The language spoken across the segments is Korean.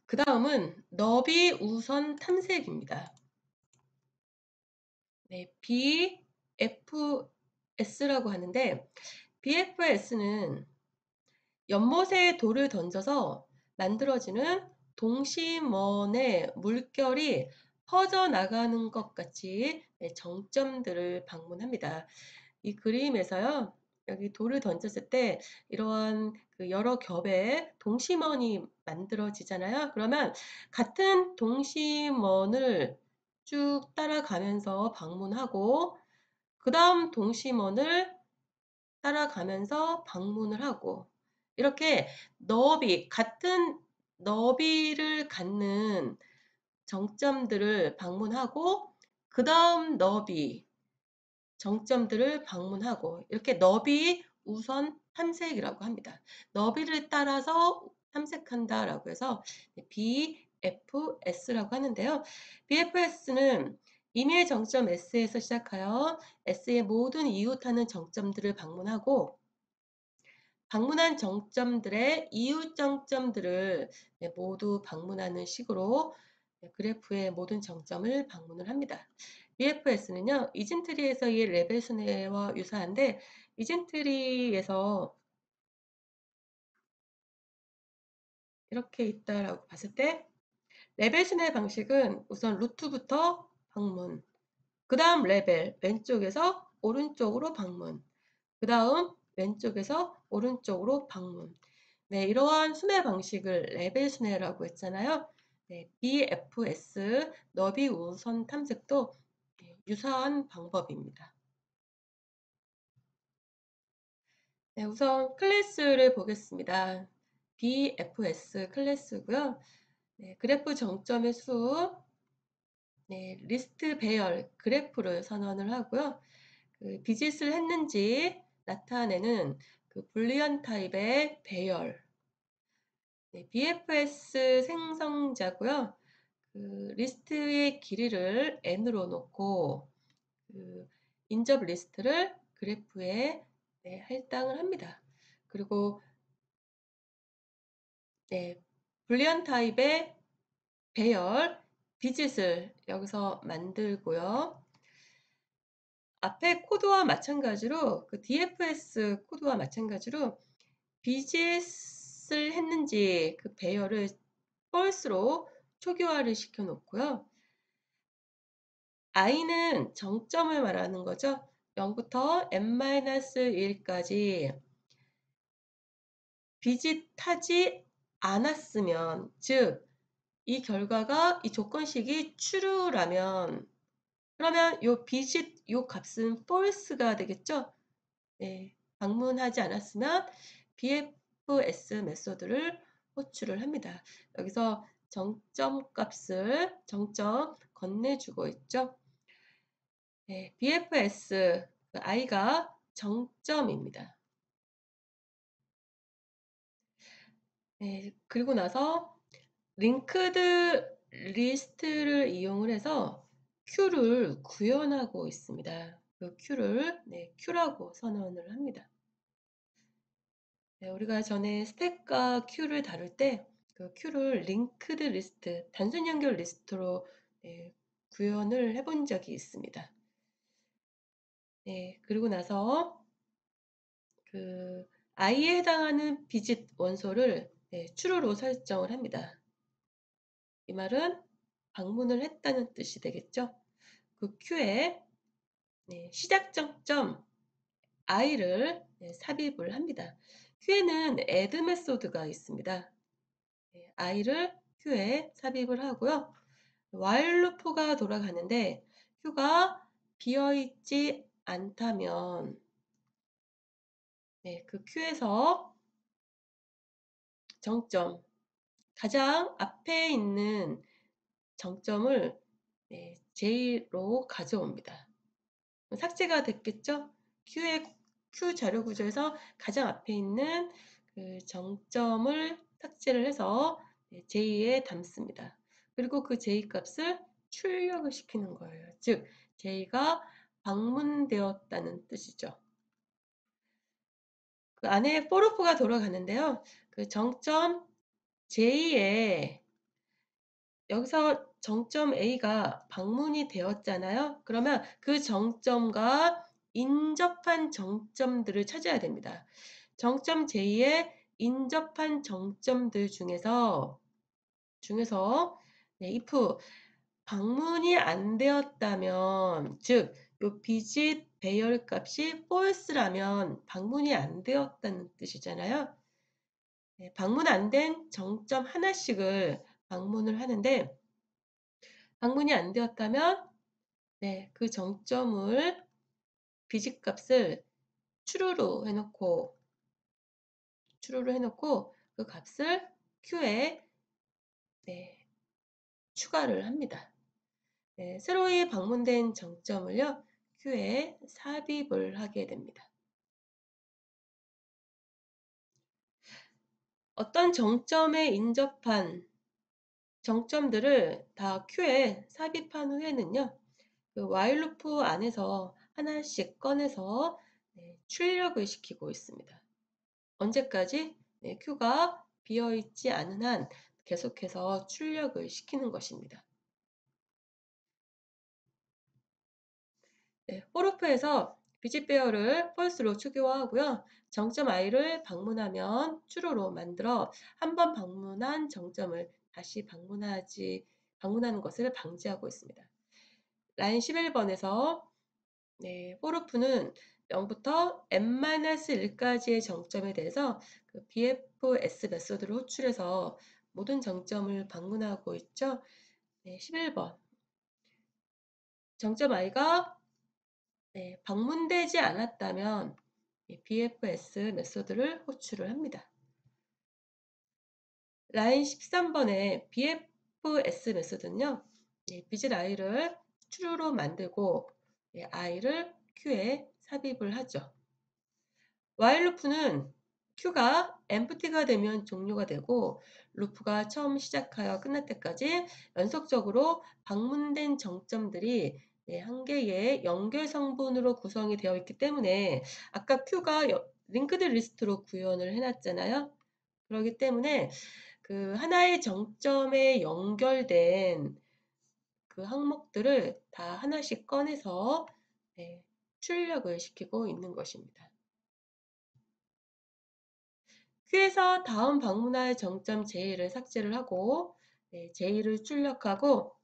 그 다음은 너비 우선 탐색입니다. 네, BFS라고 하는데 BFS는 연못에 돌을 던져서 만들어지는 동심원의 물결이 퍼져나가는 것 같이 정점들을 방문합니다. 이 그림에서요. 여기 돌을 던졌을 때 이러한 그 여러 겹의 동심원이 만들어지잖아요. 그러면 같은 동심원을 쭉 따라가면서 방문하고 그다음 동심원을 따라가면서 방문을 하고 이렇게 같은 너비를 갖는 정점들을 방문하고 그다음 정점들을 방문하고 이렇게 너비 우선 탐색이라고 합니다. 너비를 따라서 탐색한다라고 해서 BFS라고 하는데요. BFS는 임의의 정점 S에서 시작하여 S의 모든 이웃하는 정점들을 방문하고 방문한 정점들의 이웃 정점들을 모두 방문하는 식으로 그래프의 모든 정점을 방문을 합니다. BFS는요, 이진트리에서의 레벨 순회와 유사한데, 이진트리에서 이렇게 있다라고 봤을 때, 레벨 순회 방식은 우선 루트부터 방문, 그 다음 레벨, 왼쪽에서 오른쪽으로 방문, 그 다음 왼쪽에서 오른쪽으로 방문. 네, 이러한 순회 방식을 레벨 순회라고 했잖아요. 네, BFS, 너비 우선 탐색도 유사한 방법입니다. 네, 우선 클래스를 보겠습니다. BFS 클래스고요. 네, 그래프 정점의 수, 네, 리스트 배열, 그래프를 선언을 하고요. 그 비짓을 했는지 나타내는 그 불리언 타입의 배열, 네, BFS 생성자고요. 그 리스트의 길이를 n으로 놓고 그 인접 리스트를 그래프에 할당을 합니다. 그리고 불리언 타입의 배열, 비짓을 여기서 만들고요. 앞에 코드와 마찬가지로 그 DFS 코드와 마찬가지로 비짓을 했는지 그 배열을 false로 초기화를 시켜 놓고요. i는 정점을 말하는 거죠. 0부터 n-1까지 비짓하지 않았으면, 즉 이 결과가 이 조건식이 true라면 그러면 요 비짓 요 값은 false가 되겠죠. 네, 방문하지 않았으면 BFS 메소드를 호출을 합니다. 여기서 정점 건네주고 있죠. 네, BFS 그 i가 정점입니다. 네, 그리고 나서 링크드 리스트를 이용을 해서 Q를 구현하고 있습니다. 그 Q를 Q라고 선언을 합니다. 네, 우리가 전에 스택과 Q를 다룰 때 그 Q를 링크드 리스트, 단순 연결 리스트로 구현을 해본 적이 있습니다. 네, 그리고 나서 그 i에 해당하는 비짓 원소를 true로 설정을 합니다. 이 말은 방문을 했다는 뜻이 되겠죠. 그 Q에 시작 정점 i를 삽입을 합니다. Q에는 add 메소드가 있습니다. i를 Q에 삽입을 하고요. while 루프가 돌아가는데 Q가 비어있지 않다면 그 Q에서 정점, 가장 앞에 있는 정점을 J로 가져옵니다. 삭제가 됐겠죠? Q 자료 구조에서 가장 앞에 있는 그 정점을 삭제를 해서 J에 담습니다. 그리고 그 J 값을 출력을 시키는 거예요. 즉, J가 방문되었다는 뜻이죠. 그 안에 for loop가 돌아가는데요. 그 정점 J에 여기서 정점 A가 방문이 되었잖아요. 그러면 그 정점과 인접한 정점들을 찾아야 됩니다. 정점 J에 인접한 정점들 중에서 네, if 방문이 안 되었다면, 즉 요 비짓 배열 값이 false라면 방문이 안 되었다는 뜻이잖아요. 네, 방문 안 된 정점 하나씩을 방문을 하는데, 방문이 안 되었다면 네, 그 정점을 비짓 값을 추루로 해 놓고 그 값을 Q에 네, 추가를 합니다. 네, 새로이 방문된 정점을요, Q에 삽입을 하게 됩니다. 어떤 정점에 인접한 정점들을 다 Q에 삽입한 후에는요, 그 while 루프 안에서 하나씩 꺼내서 네, 출력을 시키고 있습니다. 언제까지? 네, Q가 비어있지 않은 한 계속해서 출력을 시키는 것입니다. 네, 포르프에서 비집배열을 false로 초기화하고요. 정점 i를 방문하면 true로 만들어 한 번 방문한 정점을 다시 방문하는 것을 방지하고 있습니다. 라인 11번에서 네, 포르프는 0부터 n-1까지의 정점에 대해서 그 BFS 메소드를 호출해서 모든 정점을 방문하고 있죠. 네, 11번. 정점 i가 네, 방문되지 않았다면 BFS 메소드를 호출을 합니다. 라인 13번의 BFS 메소드는요, 비짓 i를 true로 만들고 i를 Q에 삽입을 하죠. while 루프는 Q가 empty가 되면 종료가 되고, 루프가 처음 시작하여 끝날 때까지 연속적으로 방문된 정점들이 한 개의 연결 성분으로 구성이 되어 있기 때문에, 아까 Q가 링크드 리스트로 구현을 해놨잖아요. 그렇기 때문에 그 하나의 정점에 연결된 그 항목들을 다 하나씩 꺼내서 출력을 시키고 있는 것입니다. Q에서 다음 방문할 정점 J를 삭제를 하고 J를 출력하고,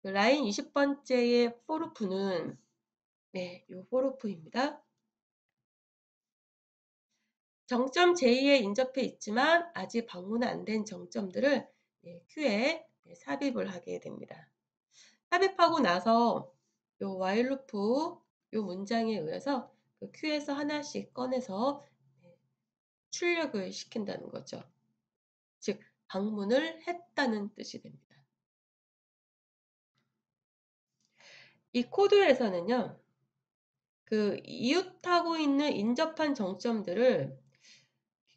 그 라인 20번째의 for로프는 요 for로프입니다. 정점 J에 인접해 있지만 아직 방문 안 된 정점들을 Q에 삽입을 하게 됩니다. 삽입하고 나서 요 while 루프 요 문장에 의해서 그 Q에서 하나씩 꺼내서 출력을 시킨다는 거죠. 즉 방문을 했다는 뜻이 됩니다. 이 코드에서는요, 그 이웃하고 있는 인접한 정점들을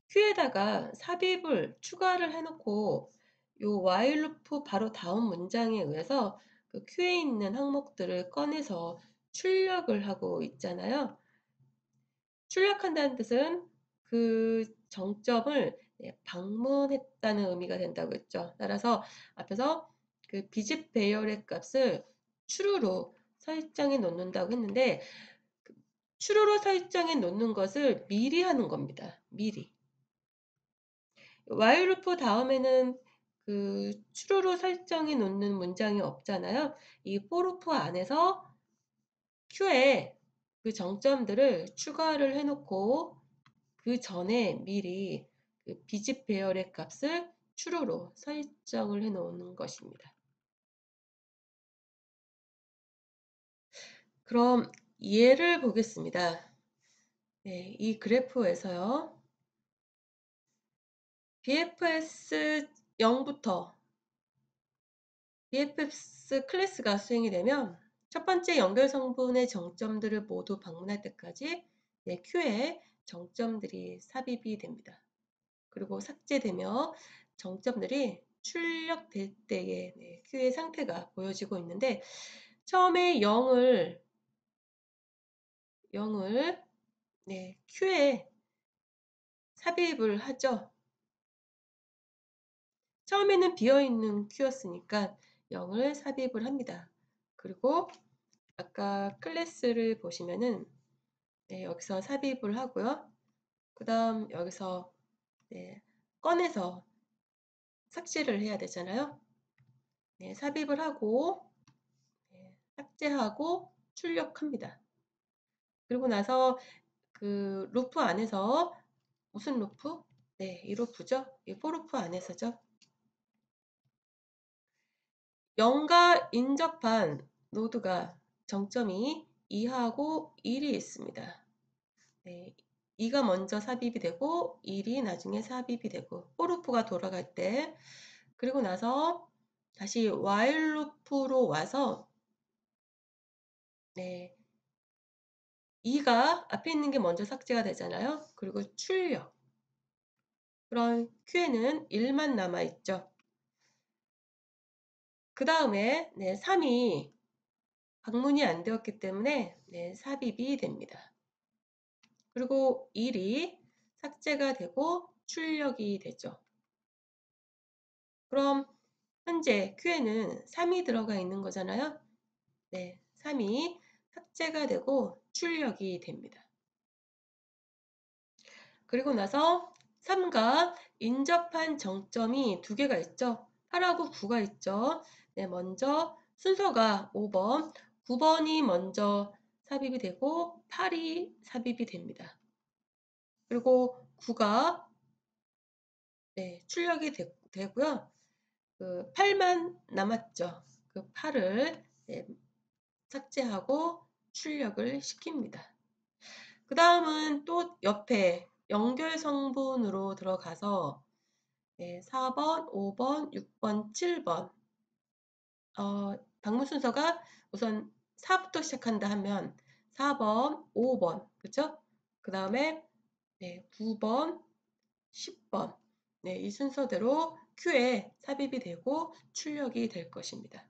Q에다가 삽입을 추가를 해놓고 요 while 루프 바로 다음 문장에 의해서 그 Q에 있는 항목들을 꺼내서 출력을 하고 있잖아요. 출력한다는 뜻은 그 정점을 방문했다는 의미가 된다고 했죠. 따라서 앞에서 그 비집 배열의 값을 true로 설정해 놓는다고 했는데, true로 설정해 놓는 것을 미리 하는 겁니다. 미리. while 루프 다음에는 그 true로 설정해 놓는 문장이 없잖아요. 이 for 루프 안에서 Q에 그 정점들을 추가를 해놓고 그 전에 미리 그 비집 배열의 값을 true로 설정을 해 놓는 것입니다. 그럼 예를 보겠습니다. 네, 이 그래프에서요, BFS 0부터 BFS 클래스가 수행이 되면 첫 번째 연결 성분의 정점들을 모두 방문할 때까지 Q에 정점들이 삽입이 됩니다. 그리고 삭제되며 정점들이 출력될 때의 Q의 상태가 보여지고 있는데, 처음에 0을 Q에 삽입을 하죠. 처음에는 비어있는 큐였으니까 0을 삽입을 합니다. 그리고 아까 클래스를 보시면은 네, 여기서 삽입을 하고요. 그 다음 여기서 네, 꺼내서 삭제를 해야 되잖아요. 네, 삽입을 하고 네, 삭제하고 출력합니다. 그리고 나서 그 루프 안에서 무슨 루프? 네, 이 루프죠. 이 for 루프 안에서죠. 0과 인접한 노드가 정점이 2하고 1이 있습니다. 네, 2가 먼저 삽입이 되고 1이 나중에 삽입이 되고 for 루프가 돌아갈 때 그리고 나서 다시 while 루프로 와서 네, 2가 앞에 있는 게 먼저 삭제가 되잖아요. 그리고 출력. 그럼 큐에는 1만 남아있죠. 그 다음에 네, 3이 방문이 안 되었기 때문에 네, 삽입이 됩니다. 그리고 1이 삭제가 되고 출력이 되죠. 그럼 현재 큐에는 3이 들어가 있는 거잖아요. 네, 3이 삭제가 되고 출력이 됩니다. 그리고 나서 3과 인접한 정점이 두 개가 있죠. 8하고 9가 있죠. 네, 먼저 순서가 5번, 9번이 먼저 삽입이 되고 8이 삽입이 됩니다. 그리고 9가 네, 출력이 되고요. 그 8만 남았죠. 그 8을 네, 삭제하고 출력을 시킵니다. 그 다음은 또 옆에 연결 성분으로 들어가서 네, 4번, 5번, 6번, 7번 방문 순서가 우선 4부터 시작한다 하면 4번, 5번 그죠? 그 다음에 네, 9번, 10번 네, 이 순서대로 큐에 삽입이 되고 출력이 될 것입니다.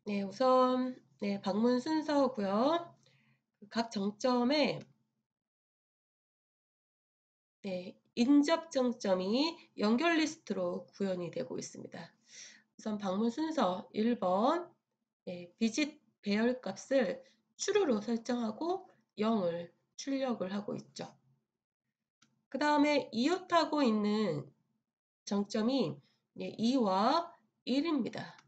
네, 우선 네, 방문 순서고요. 각 정점에 네, 인접 정점이 연결 리스트로 구현이 되고 있습니다. 우선 방문 순서 1번 네, 비짓 배열 값을 true로 설정하고 0을 출력을 하고 있죠. 그 다음에 이웃하고 있는 정점이 2와 1입니다.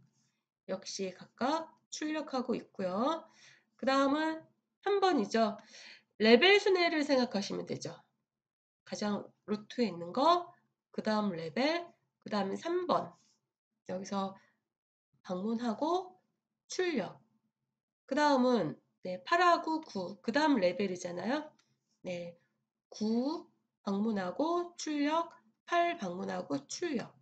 역시 각각 출력하고 있고요. 그 다음은 3번이죠. 레벨 순회를 생각하시면 되죠. 가장 루트에 있는 거, 그 다음 레벨, 그 다음에 3번. 여기서 방문하고 출력. 그 다음은 네, 8하고 9. 그 다음 레벨이잖아요. 네, 9 방문하고 출력, 8 방문하고 출력.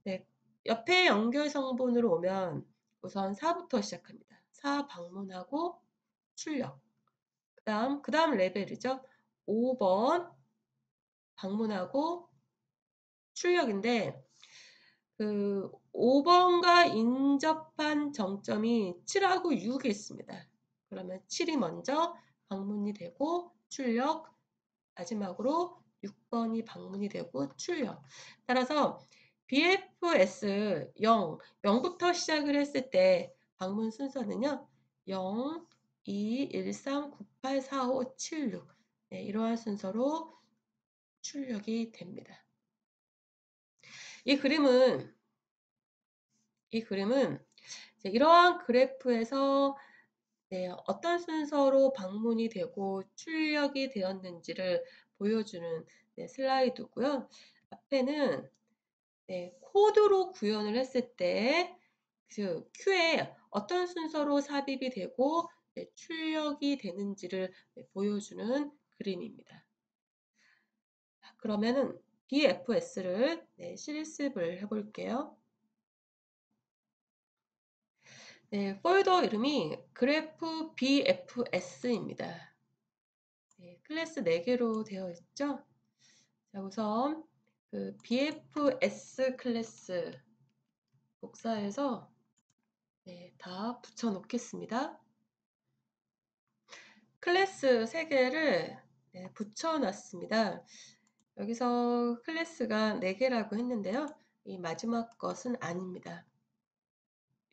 네, 옆에 연결 성분으로 오면 우선 4부터 시작합니다. 4 방문하고 출력. 그 다음 레벨이죠. 5번 방문하고 출력인데 그 5번과 인접한 정점이 7하고 6이 있습니다. 그러면 7이 먼저 방문이 되고 출력, 마지막으로 6번이 방문이 되고 출력. 따라서 BFS 0, 0부터 시작을 했을 때 방문 순서는요. 0, 2, 1, 3, 9, 8, 4, 5, 7, 6 네, 이러한 순서로 출력이 됩니다. 이 그림은 이러한 그래프에서 네, 어떤 순서로 방문이 되고 출력이 되었는지를 보여주는 네, 슬라이드고요. 앞에는 네, 코드로 구현을 했을 때 그 큐에 어떤 순서로 삽입이 되고 네, 출력이 되는지를 네, 보여주는 그림입니다. 그러면은 BFS를 네, 실습을 해볼게요. 네, 폴더 이름이 그래프 BFS입니다. 네, 클래스 4개로 되어 있죠. 자, 우선 그 BFS 클래스 복사해서 네, 다 붙여 놓겠습니다. 클래스 3개를 네, 붙여 놨습니다. 여기서 클래스가 4개라고 했는데요. 이 마지막 것은 아닙니다.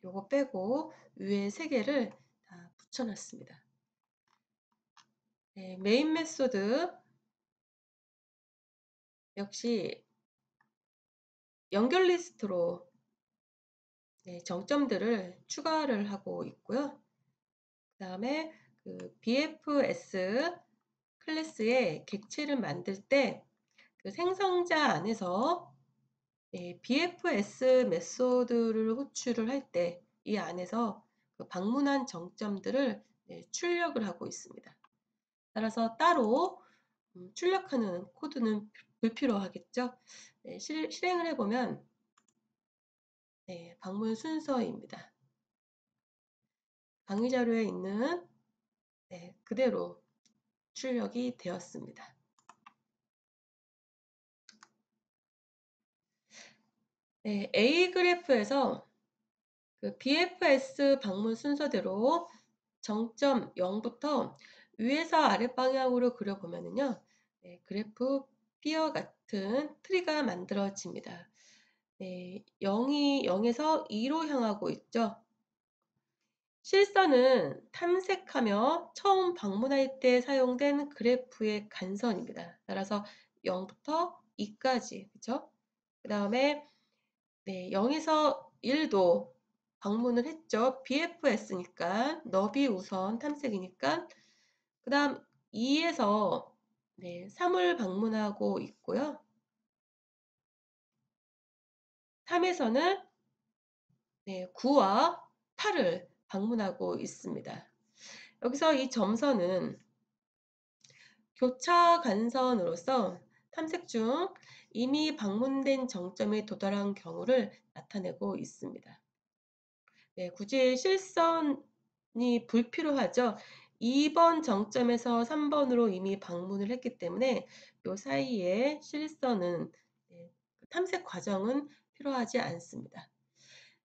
요거 빼고 위에 3개를 다 붙여놨습니다. 네, 메인 메소드 역시 연결 리스트로 정점들을 추가를 하고 있고요. 그 다음에 그 BFS 클래스의 객체를 만들 때 그 생성자 안에서 BFS 메소드를 호출을 할 때 이 안에서 그 방문한 정점들을 출력을 하고 있습니다. 따라서 따로 출력하는 코드는 불필요하겠죠. 실행을 해보면 방문 순서입니다. 강의 자료에 있는 그대로 출력이 되었습니다. A 그래프에서 그 BFS 방문 순서대로 정점 0부터 위에서 아래 방향으로 그려보면요. 그래프 B와 같은 트리가 만들어집니다. 0에서 2로 향하고 있죠. 실선은 탐색하며 처음 방문할 때 사용된 그래프의 간선입니다. 따라서 0부터 2까지, 그죠? 그 다음에 0에서 1도 방문을 했죠. BFS니까 너비 우선 탐색이니까. 그 다음 2에서 3을 방문하고 있고요. 3에서는 9와 8을 방문하고 있습니다. 여기서 이 점선은 교차 간선으로서 탐색 중 이미 방문된 정점에 도달한 경우를 나타내고 있습니다. 굳이 실선이 불필요하죠. 2번 정점에서 3번으로 이미 방문을 했기 때문에 이 사이에 실선은 탐색 과정은 필요하지 않습니다.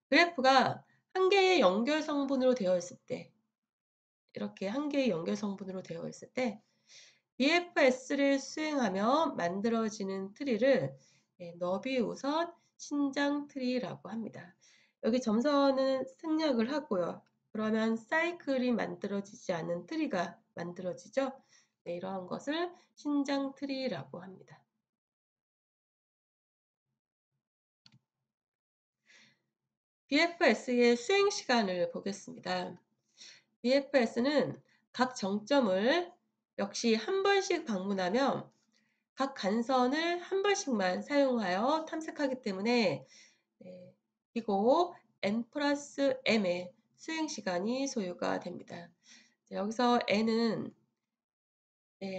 그래프가 한 개의 연결 성분으로 되어 있을 때 이렇게 한 개의 연결 성분으로 되어 있을 때 BFS를 수행하며 만들어지는 트리를 너비 우선 신장 트리라고 합니다. 여기 점선은 생략을 하고요. 그러면 사이클이 만들어지지 않은 트리가 만들어지죠. 이러한 것을 신장 트리라고 합니다. BFS의 수행 시간을 보겠습니다. BFS는 각 정점을 역시 한 번씩 방문하며 각 간선을 한 번씩만 사용하여 탐색하기 때문에 이고 n 플러스 m의 수행 시간이 소요가 됩니다. 여기서 n은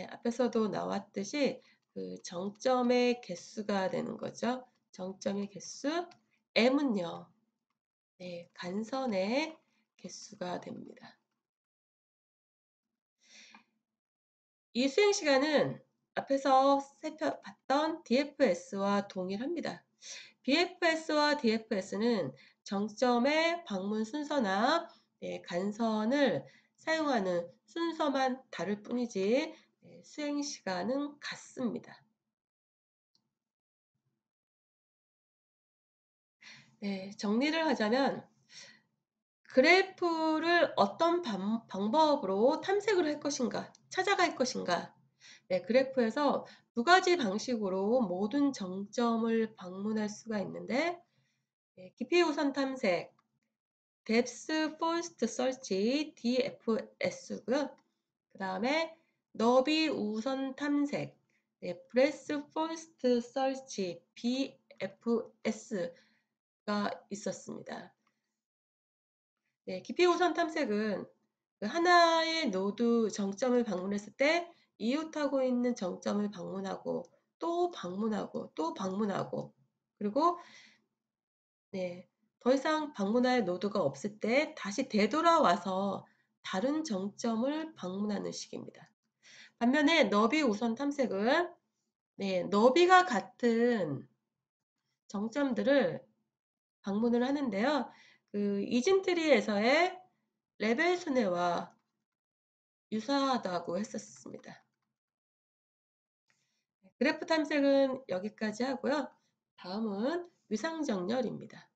앞에서도 나왔듯이 그 정점의 개수가 되는 거죠. 정점의 개수, m은요, 간선의 개수가 됩니다. 이 수행 시간은 앞에서 살펴봤던 DFS와 동일합니다. BFS와 DFS는 정점의 방문 순서나 간선을 사용하는 순서만 다를 뿐이지 수행 시간은 같습니다. 정리를 하자면 그래프를 어떤 방법으로 탐색을 할 것인가, 찾아갈 것인가. 그래프에서 두 가지 방식으로 모든 정점을 방문할 수가 있는데 깊이 우선 탐색, Depth First Search, DFS고요. 그 다음에 너비 우선 탐색, Breadth First Search, BFS가 있었습니다. 깊이 우선 탐색은 그 하나의 노드 정점을 방문했을 때 이웃하고 있는 정점을 방문하고 또 방문하고 또 방문하고 그리고 더 이상 방문할 노드가 없을 때 다시 되돌아와서 다른 정점을 방문하는 식입니다. 반면에 너비 우선 탐색은 너비가 같은 정점들을 방문을 하는데요. 그 이진트리에서의 레벨 순회와 유사하다고 했었습니다. 그래프 탐색은 여기까지 하고요. 다음은 위상정렬입니다.